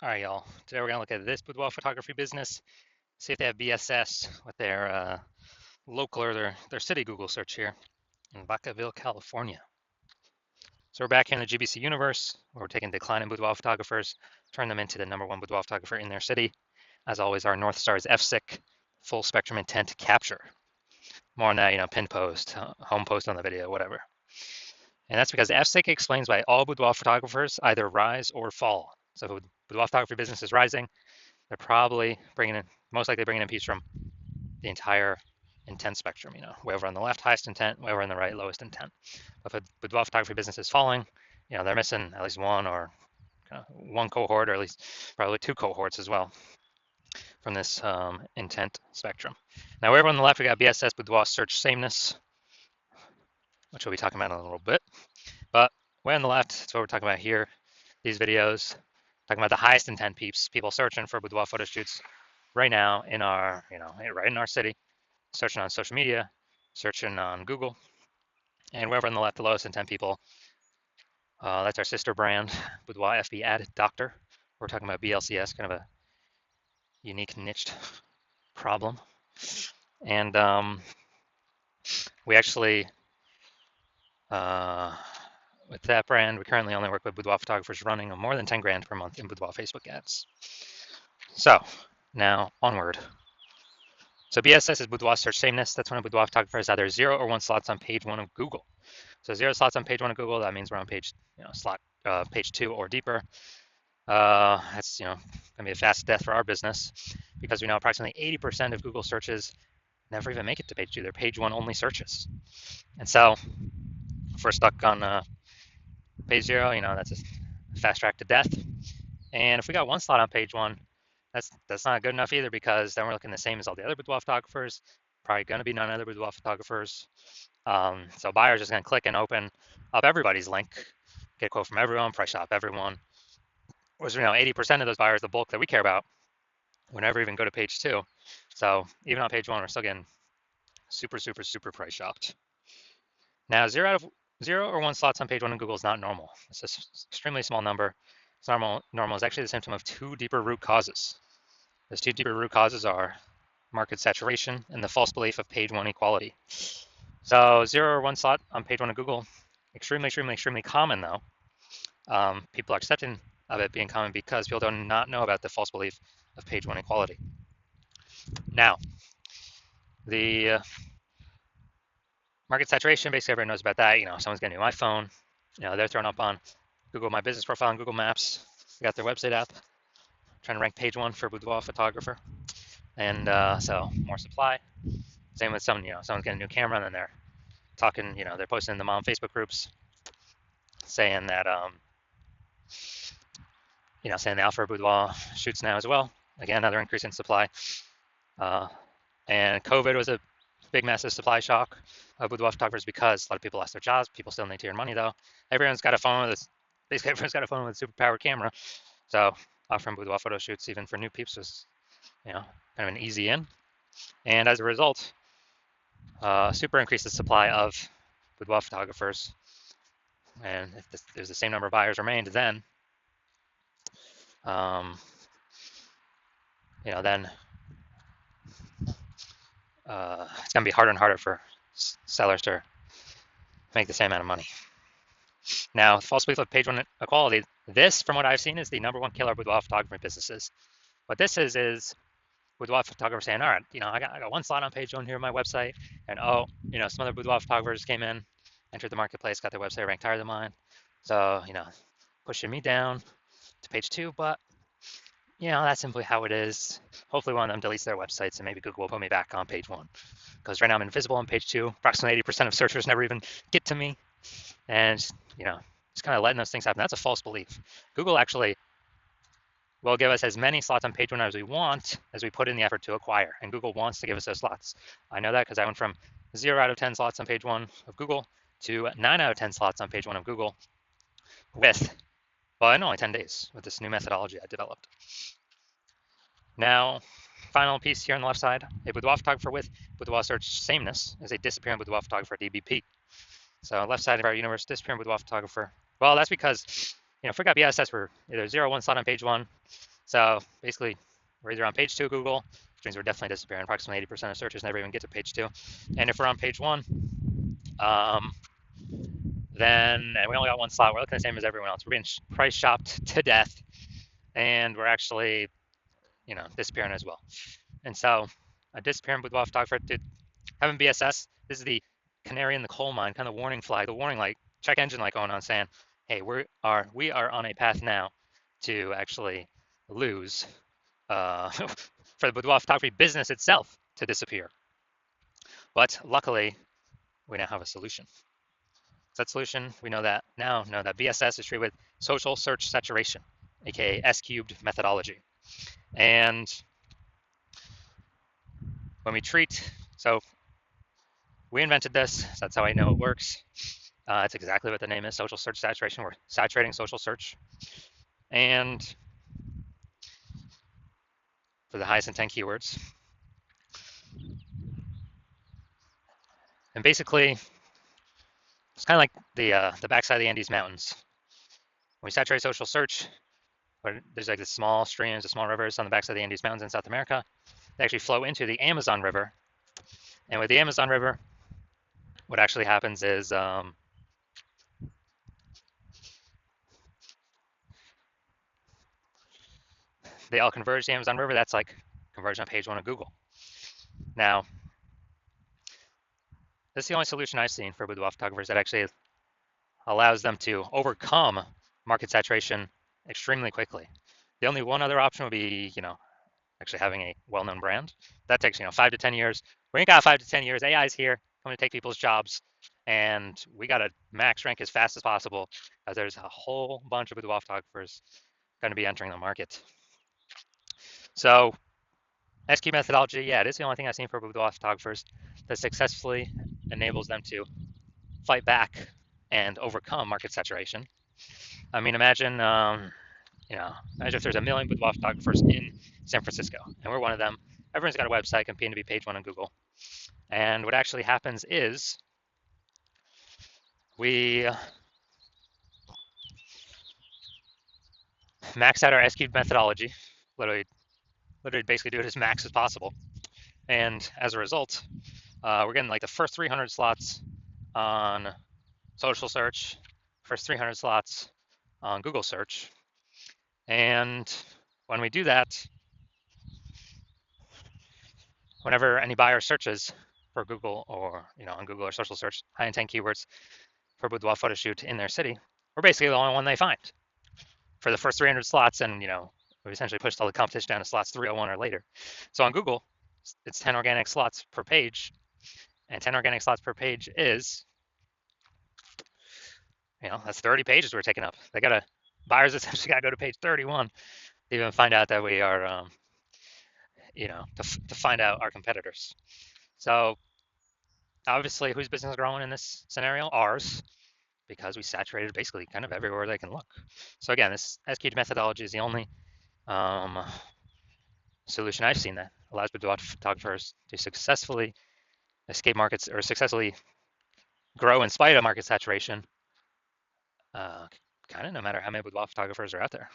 All right, y'all. Today we're gonna look at this boudoir photography business, see if they have BSS with their local or their city Google search here in Vacaville, California. So we're back here in the GBC universe, where we're taking declining boudoir photographers, turn them into the #1 boudoir photographer in their city. As always, our North Star is FSIC, full spectrum intent capture. More on that, pin post, home post on the video, whatever. And that's because FSIC explains why all boudoir photographers either rise or fall. So if a boudoir photography business is rising, they're probably most likely bringing in piece from the entire intent spectrum, wherever on the left, highest intent, wherever on the right, lowest intent. But if a boudoir photography business is falling, they're missing at least one or one cohort, or at least probably two cohorts as well from this intent spectrum. Now, wherever on the left, we got BSS, boudoir search sameness, which we'll be talking about in a little bit. But way on the left, that's what we're talking about here. These videos, talking about the highest intent people searching for boudoir photo shoots right now in our, right in our city, searching on social media, searching on Google, and wherever on the left, the lowest intent people. That's our sister brand, Boudoir FB Ad Doctor. We're talking about BLCS, kind of a unique niched problem. And we actually, with that brand, we currently only work with boudoir photographers running more than 10 grand per month in boudoir Facebook ads. So now onward. So BSS is boudoir search sameness. That's when a boudoir photographer has either 0 or 1 slots on page 1 of Google. So 0 slots on page 1 of Google, that means we're on page, page 2 or deeper. That's gonna be a fast death for our business, because we know approximately 80% of Google searches never even make it to page 2. They're page 1 only searches. And so if we're stuck on page 0, that's a fast track to death. And if we got 1 slot on page 1, that's not good enough either, because then we're looking the same as all the other boudoir photographers. Probably going to be none other boudoir photographers. So buyers are just going to click and open up everybody's link, get a quote from everyone, price shop everyone. Whereas 80% of those buyers, the bulk that we care about, would never even go to page 2. So even on page 1, we're still getting super, super, super price shopped. Now 0 or 1 slots on page 1 in Google is not normal. It's an extremely small number. It's normal is actually the symptom of 2 deeper root causes. Those 2 deeper root causes are market saturation and the false belief of page 1 equality. So 0 or 1 slot on page 1 of Google, extremely, extremely, extremely common though. People are accepting of it being common because people do not know about the false belief of page 1 equality. Now, the market saturation, basically everyone knows about that. Someone's getting a new iPhone, they're throwing up on Google My Business profile on Google Maps. They got their website app, trying to rank page 1 for boudoir photographer. And so more supply. Same with someone's getting a new camera, and then they're talking, they're posting in the mom Facebook groups saying that, saying they offer boudoir shoots now as well. Again, another increase in supply. And COVID was a big, massive supply shock of boudoir photographers because a lot of people lost their jobs. People still need to earn money though. Everyone's got a phone with basically everyone's got a phone with a superpowered camera. So offering boudoir photo shoots even for new peeps was, kind of an easy in. And as a result, super increased the supply of boudoir photographers. And if there's the same number of buyers remained, then then it's going to be harder and harder for sellers to make the same amount of money. Now, false belief of page 1 equality, this, from what I've seen, is the #1 killer of boudoir photography businesses. What this is boudoir photographers saying, all right, I got 1 slot on page 1 here on my website, and some other boudoir photographers came in, entered the marketplace, got their website ranked higher than mine. So, pushing me down to page 2, but that's simply how it is. Hopefully one of them deletes their websites and maybe Google will put me back on page 1. Because right now I'm invisible on page 2. Approximately 80% of searchers never even get to me. And, just kind of letting those things happen. That's a false belief. Google actually will give us as many slots on page 1 as we want, as we put in the effort to acquire. And Google wants to give us those slots. I know that because I went from 0 out of 10 slots on page 1 of Google to 9 out of 10 slots on page 1 of Google in only 10 days with this new methodology I developed. Now, final piece here on the left side, a boudoir photographer with boudoir search sameness is a disappearing boudoir photographer, DBP. So left side of our universe, disappearing boudoir photographer. Well, that's because if we got BSS, we're either 0 1 slot on page 1. So basically, we're either on page 2 of Google, which means we're definitely disappearing. Approximately 80% of searchers never even get to page 2. And if we're on page 1, um, then and we only got 1 slot, we're looking the same as everyone else. We're being price shopped to death, and we're actually, disappearing as well. And so, a disappearing boudoir photographer, dude, having BSS, this is the canary in the coal mine, kind of warning flag, the warning light, check engine light going on, saying, hey, we are on a path now to actually lose for the boudoir photography business itself to disappear. But luckily, we now have a solution. So that solution, we know that BSS is treated with social search saturation, aka S-cubed methodology. And when we treat, so we invented this, so that's how I know it works. It's exactly what the name is, social search saturation. We're saturating social search. And for the highest intent keywords. And basically, it's kind of like the backside of the Andes Mountains. When we saturate social search, there's like this small streams, the small rivers on the backside of the Andes Mountains in South America. They actually flow into the Amazon River. And with the Amazon River, what actually happens is they all converge to the Amazon River. That's like conversion on page 1 of Google. Now, this is the only solution I've seen for boudoir photographers that actually allows them to overcome market saturation extremely quickly. The only one other option would be, actually having a well-known brand. That takes, 5 to 10 years. We ain't got 5 to 10 years. AI is here, coming to take people's jobs, and we got to max rank as fast as possible, as there's a whole bunch of boudoir photographers going to be entering the market. So, SQ methodology, yeah, it is the only thing I've seen for boudoir photographers that successfully enables them to fight back and overcome market saturation. I mean, imagine if there's a million boudoir photographers in San Francisco, and we're one of them. Everyone's got a website competing to be page 1 on Google. And what actually happens is we max out our S-cubed methodology, literally basically do it as max as possible. And as a result, we're getting like the first 300 slots on social search, first 300 slots on Google search. And when we do that, whenever any buyer searches for Google or, on Google or social search, high intent keywords for boudoir photo shoot in their city, we're basically the only one they find for the first 300 slots. And, we essentially pushed all the competition down to slots 301 or later. So on Google, it's 10 organic slots per page, and 10 organic slots per page is, that's 30 pages we're taking up. Buyers essentially got to go to page 31 to even find out that we are, to find out our competitors. So obviously, whose business is growing in this scenario? Ours, because we saturated basically kind of everywhere they can look. So again, this SQL methodology is the only solution I've seen that allows boudoir photographers to successfully escape markets or successfully grow in spite of market saturation, kind of no matter how many boudoir photographers are out there.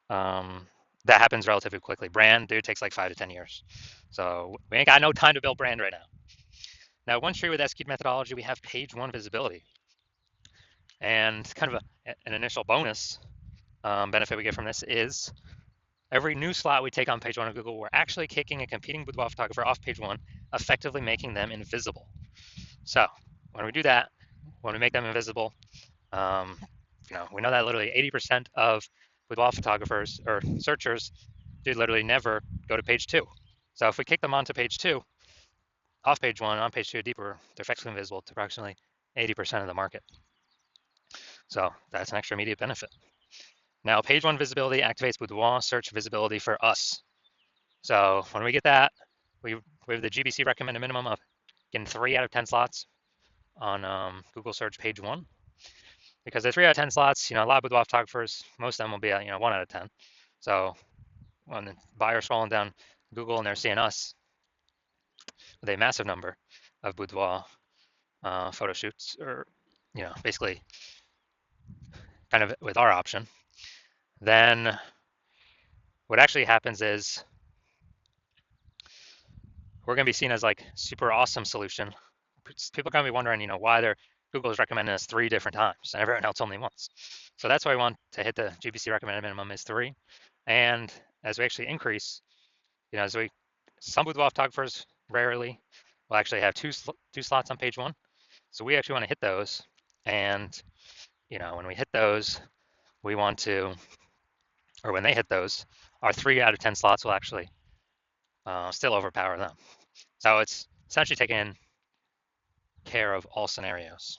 That happens relatively quickly. Brand, dude, takes like 5 to 10 years. So we ain't got no time to build brand right now. Now, one tree with SQL methodology, we have page 1 visibility. And kind of an initial bonus benefit we get from this is every new slot we take on page 1 of Google, we're actually kicking a competing boudoir photographer off page 1, effectively making them invisible. So when we do that, when we make them invisible, we know that literally 80% of boudoir photographers or searchers do literally never go to page 2. So if we kick them onto page 2, off page 1, on page 2, deeper, they're effectively invisible to approximately 80% of the market. So that's an extra immediate benefit. Now, page 1 visibility activates boudoir search visibility for us. So when we get that, we have the GBC recommended minimum of getting 3 out of 10 slots on Google search page 1. Because the 3 out of 10 slots, a lot of boudoir photographers, most of them will be at 1 out of 10. So when the buyer's scrolling down Google and they're seeing us with a massive number of boudoir photo shoots, or basically kind of with our option, then what actually happens is we're going to be seen as like super awesome solution. People are going to be wondering, why Google is recommending us 3 different times and everyone else only once. So that's why we want to hit the GBC recommended minimum is 3. And as we actually increase, as we some boudoir photographers rarely will actually have two slots on page 1. So we actually want to hit those. And when we hit those, we want to, or when they hit those, our 3 out of 10 slots will actually still overpower them. So it's essentially taking care of all scenarios.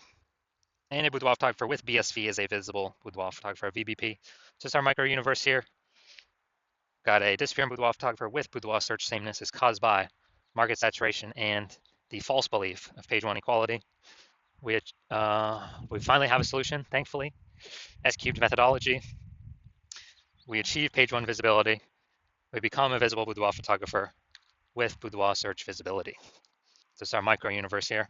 And a boudoir photographer with BSV is a visible boudoir photographer, VBP. Just our micro universe here. Got a disappearing boudoir photographer with boudoir search sameness is caused by market saturation and the false belief of page 1 equality. We finally have a solution, thankfully. S-cubed methodology. We achieve page 1 visibility. We become a visible boudoir photographer with boudoir search visibility. This is our micro universe here.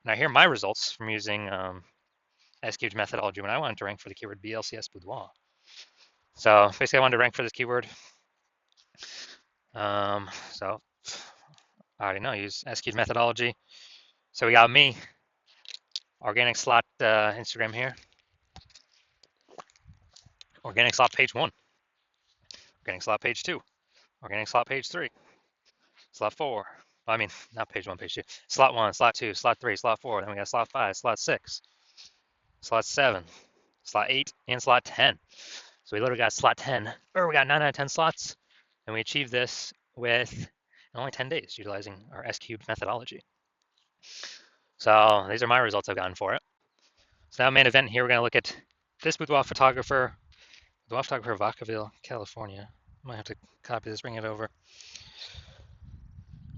Now here are my results from using S-cubed methodology when I wanted to rank for the keyword BLCS boudoir. So basically I wanted to rank for this keyword. So I already know, use S-cubed methodology. So we got me, organic slot Instagram here, organic slot page 1, organic slot page 2, organic slot page 3, slot 4. I mean, not page 1, page 2. Slot 1, slot 2, slot 3, slot 4. Then we got slot 5, slot 6, slot 7, slot 8, and slot 10. So we literally got slot 10, or we got 9 out of 10 slots, and we achieved this with only 10 days utilizing our S-cubed methodology. So these are my results I've gotten for it. So now main event here, we're going to look at this boudoir photographer Vacaville, California. I might have to copy this, bring it over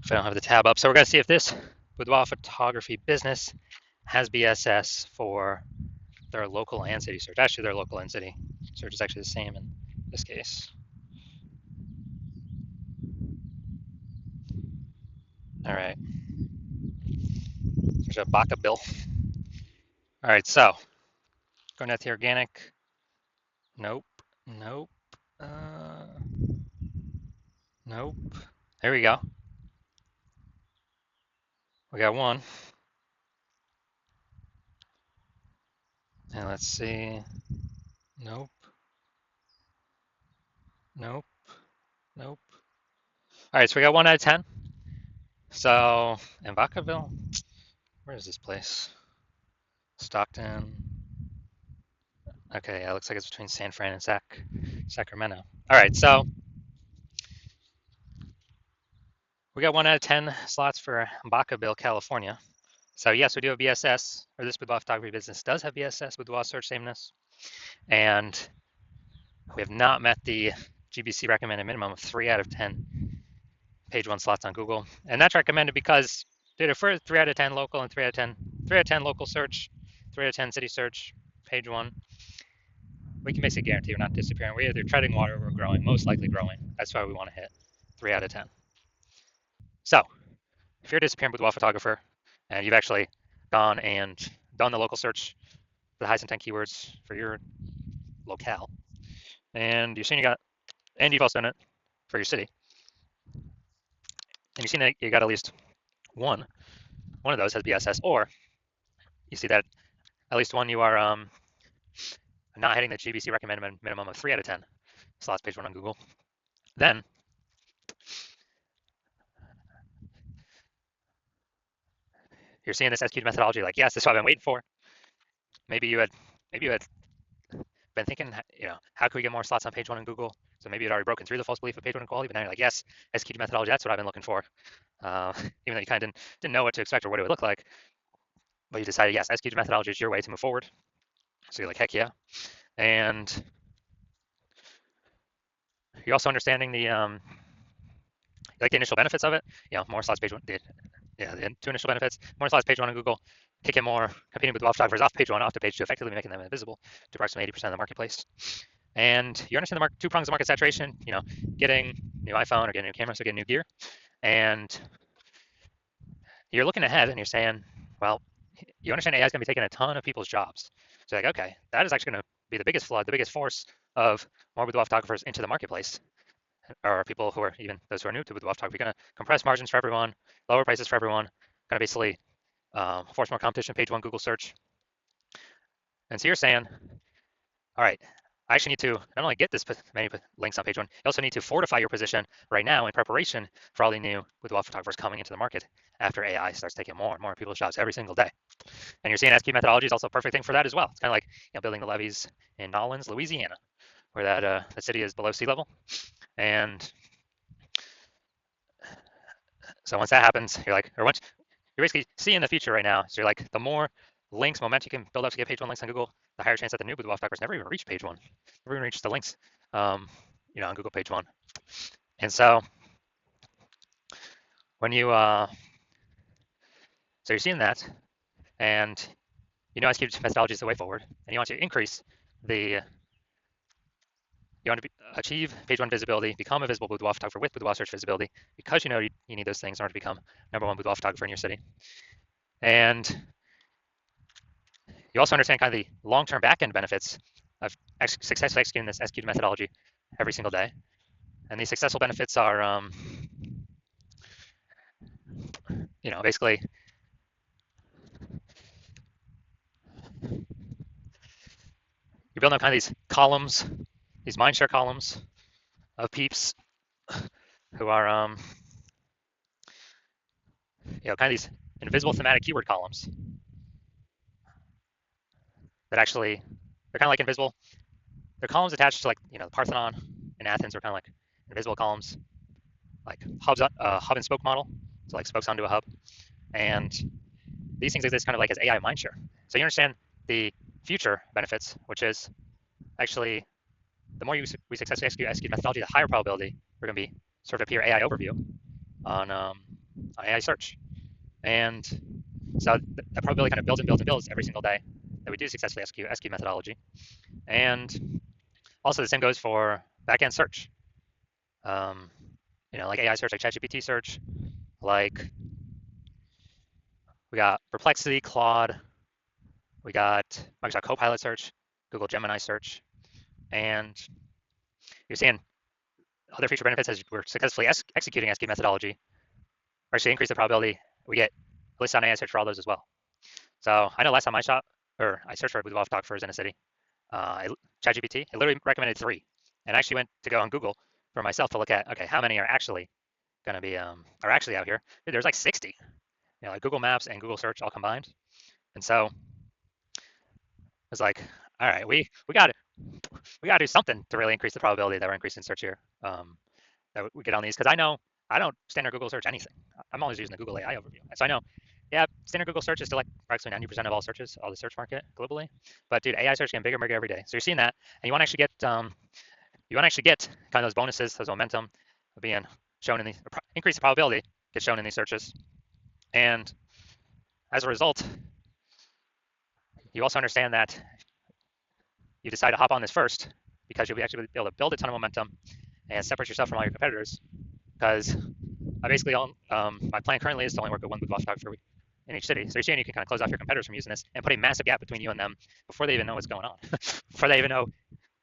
if I don't have the tab up. So we're going to see if this boudoir photography business has BSS for their local and city search. Actually, their local and city search is actually the same in this case. All right. There's a Vacaville. All right, so going down to the organic. Nope. Nope. Nope. There we go. We got one. And let's see. Nope. Nope. Nope. All right, so we got 1 out of 10. So, in Vacaville, where is this place? Stockton. Okay, yeah, it looks like it's between San Fran and Sacramento. All right, so we got 1 out of 10 slots for Vacaville, California. So yes, we do have BSS, or this boudoir photography business does have BSS, boudoir search sameness, and we have not met the GBC recommended minimum of 3 out of 10 page 1 slots on Google, and that's recommended because due to 3 out of 10 local and 3 out of 10 local search, 3 out of 10 city search, page 1, we can basically guarantee we're not disappearing. We're either treading water or we're growing, most likely growing. That's why we want to hit 3 out of 10. So if you're a disappearing boudoir photographer and you've actually gone and done the local search for the highest intent keywords for your locale, and you've seen and you've also done it for your city, and you've seen that you got at least one of those has BSS, or you see that at least one you are not hitting the GBC recommended minimum of 3 out of 10 slots page 1 on Google, then you're seeing this S-cubed methodology like, yes, this is what I've been waiting for. Maybe you had been thinking, how can we get more slots on page 1 on Google? So maybe you'd already broken through the false belief of page 1 equality, but now you're like, yes, S-cubed methodology, that's what I've been looking for. Even though you kind of didn't know what to expect or what it would look like, but you decided, yes, S-cubed methodology is your way to move forward. So you're like, heck yeah. And you're also understanding the initial benefits of it. More slots page 1. The 2 initial benefits: more slots page 1 on Google, kicking more competing with photographers off page 1 off to page 2, effectively making them invisible to approximately 80% of the marketplace. And you understand the 2 prongs of market saturation. Getting new iPhone or getting new camera, so getting new gear, and you're looking ahead and you're saying, well, you understand AI is going to be taking a ton of people's jobs. So you're like, okay, that is actually going to be the biggest flood, the biggest force of more boudoir photographers into the marketplace, or people who are even those who are new to boudoir photography, going to compress margins for everyone, lower prices for everyone, going to basically force more competition, page one Google search. And so you're saying, all right, I actually need to not only get this many links on page one, you also need to fortify your position right now in preparation for all the new boudoir photographers coming into the market after AI starts taking more and more people's jobs every single day. And you're seeing SQ methodology is also a perfect thing for that as well. It's kind of like building the levees in Nolens, Louisiana, where the city is below sea level. And so once that happens, you're like, or once you're basically seeing the future right now. So you're like, the more links, momentum you can build up to get page one links on Google, the higher chance that the new boudoir photographers never even reach page one, never even reach the links, on Google page one. And so when you, so you're seeing that, and SQ methodology is the way forward, and you want to increase the you want to achieve page one visibility, become a visible boudoir photographer with boudoir search visibility, because you need those things in order to become number one boudoir photographer in your city. And you also understand kind of the long-term back-end benefits of successfully executing this SQ methodology every single day. And these successful benefits are, basically you're building up kind of these columns, these mindshare columns of peeps who are, kind of these invisible thematic keyword columns that actually, they're kind of like invisible. They're columns attached to the Parthenon in Athens are kind of like invisible columns, like hub and spoke model. So like spokes onto a hub. And these things exist kind of like as AI mindshare. So you understand the future benefits, which is actually the more we successfully execute methodology, the higher probability we're going to be sort of appear AI overview on AI search. And so that probability kind of builds every single day that we do successfully execute methodology. And also the same goes for backend search. Like AI search, like ChatGPT search, like we got Perplexity, Claude, we got Microsoft Copilot search, Google Gemini search, and you're seeing other feature benefits as we're successfully executing SQ methodology, or actually increase the probability we get lists on AI search for all those as well. So I know last time I searched for boudoir photographers in a city, ChatGPT, it literally recommended 3, and I actually went to go on Google for myself to look at, okay, how many are actually going to be are actually out here. Dude, there's like 60, like Google Maps and Google Search all combined. And so it's like, all right, we got to do something to really increase the probability that we're increasing search here, that we get on these, because I know I don't standard Google search anything. I'm always using the Google AI overview. And so I know, yeah, standard Google search is still like approximately 90% of all searches, all the search market globally. But dude, AI search is getting bigger and bigger every day. So you're seeing that, and you want to actually get kind of those bonuses, those momentum of being shown in the increase the probability gets shown in these searches. And as a result, you also understand that you decide to hop on this first because you'll be actually able to build a ton of momentum and separate yourself from all your competitors. Because I basically my plan currently is to only work with one boudoir photographer in each city. So you're seeing you can kind of close off your competitors from using this and put a massive gap between you and them before they even know what's going on, before they even know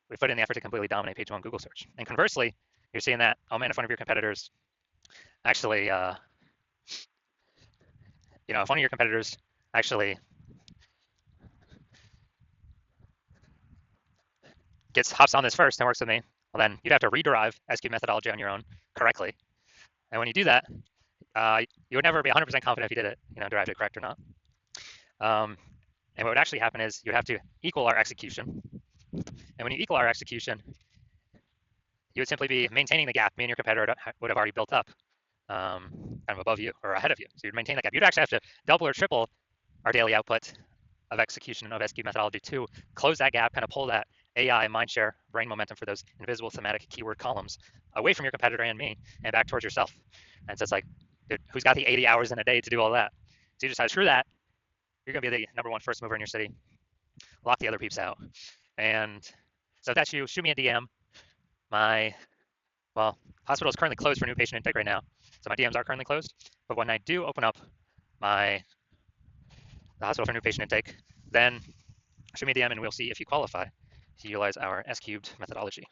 we put in the effort to completely dominate page one Google search. And conversely, you're seeing that, oh man, if one of your competitors actually, if one of your competitors actually hops on this first and works with me, well then you'd have to rederive SQ methodology on your own correctly. And when you do that, you would never be 100% confident if you did it, derived it correct or not. And what would actually happen is you'd have to equal our execution. And when you equal our execution, you would simply be maintaining the gap me and your competitor would have already built up, kind of above you or ahead of you. So you'd maintain that gap. You'd actually have to double or triple our daily output of execution of SQ methodology to close that gap, kind of pull that AI mindshare brain momentum for those invisible thematic keyword columns away from your competitor and me and back towards yourself. And so it's like, dude, who's got the 80 hours in a day to do all that? So you decide, screw that. You're going to be the number one first mover in your city. Lock the other peeps out. And so if that's you, shoot me a DM. My hospital is currently closed for new patient intake right now, so my DMs are currently closed. But when I do open up the hospital for new patient intake, then shoot me a DM and we'll see if you qualify to utilize our S cubed methodology.